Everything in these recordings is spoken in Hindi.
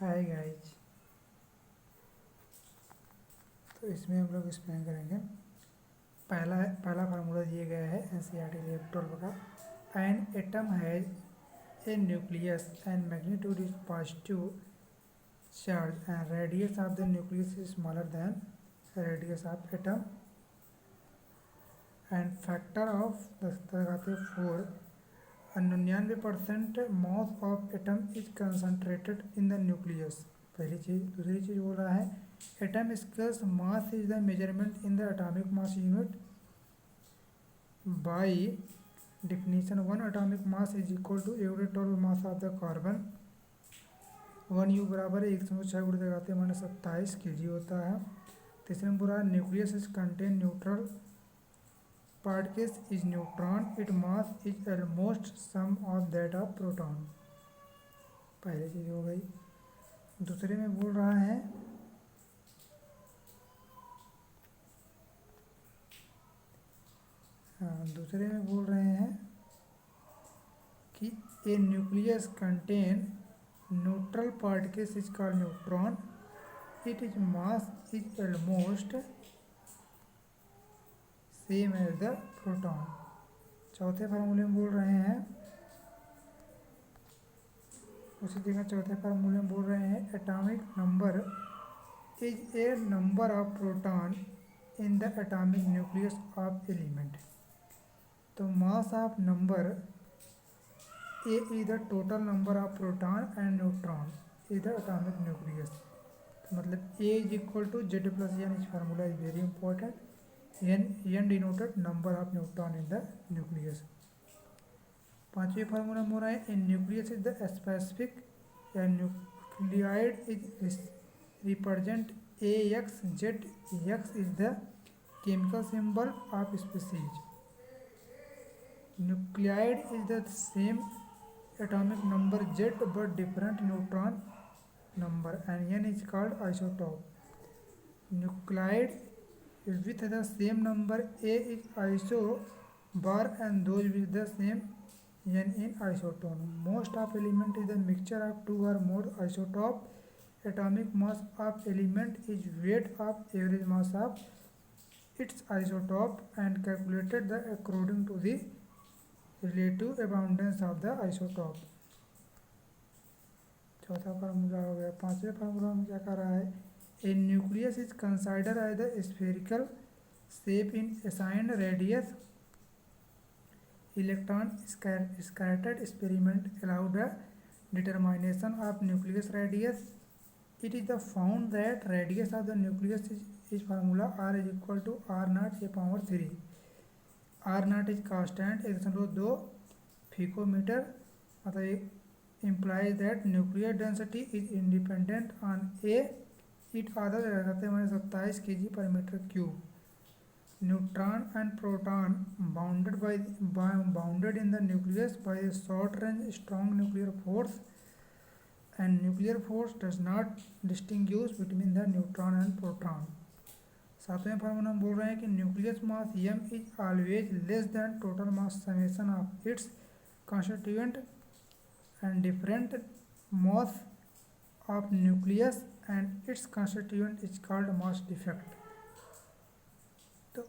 Hi guys. तो इसमें हम लोग एक्सप्लेन करेंगे। पहला फार्मूला दिया गया है एनसीईआरटी लैब 12 का। An atom has a nucleus and magnitude is positive charge and radius of the nucleus is smaller than radius of atom and factor of 10⁴। 99% mass of atom is concentrated in the nucleus. पहली चीज़। दूसरी चीज़ बोल रहा है atom scales mass is the measurement in the atomic mass unit by definition 1 atomic mass is equal to total mass of the carbon 1 U बराबर 106 × 10⁻27 kg होता है। तीसरे में पूरा nucleus is contain neutral particles is neutron, its mass is almost sum of that of proton। पहली चीज हो गई। दूसरे में बोल रहा है दूसरे में बोल रहे हैं कि a nucleus contain neutral particles is called neutron, it is mass is almost same as the proton. चौथे फार्मूले में बोल रहे हैं उसी जगह चौथे फार्मूले में बोल रहे हैं atomic number is a number of proton in the atomic nucleus of element. तो mass of number A is the total number of proton and neutron is the atomic nucleus. तो मतलब A is equal to Z plus N. इस formula is very important. n denoted number of neutron in the nucleus। पांचवी फार्मूला में हो रहा है nucleus is the specific nuclide is represent AXZ। X is the chemical symbol of species. Nuclide is the same atomic number Z but different neutron number and N is called isotope। Nuclide with the same number A is isobar and those with the same N in isotone। Most of element is the mixture of two or more isotope। Atomic mass of element is weight of average mass of its isotope and calculated the according to the relative abundance of the isotope। चौथा फार्मूला हो गया। पांचवें फार्मूला में क्या कर रहा है A nucleus is considered as the spherical shape in assigned radius। Electron scattered experiment allowed the determination of nucleus radius। It is the found that radius of the nucleus is formula R is equal to R0 a/3। R0 is constant 1.2 picometer। मतलब implies that nuclear density is independent on A। It आधा लगाते हैं 27 kg/m³। Neutron and proton bounded in the nucleus bye short range strong nuclear force and nuclear force does not distinguish between the neutron and proton. सातवें फार्मूला में बोल रहे हैं कि nucleus mass m is always less than total mass summation of its constituent and different mass of nucleus and its constituent is called mass defect। तो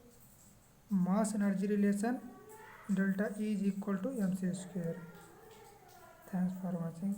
mass energy relation delta E is equal to mc²। Thanks for watching।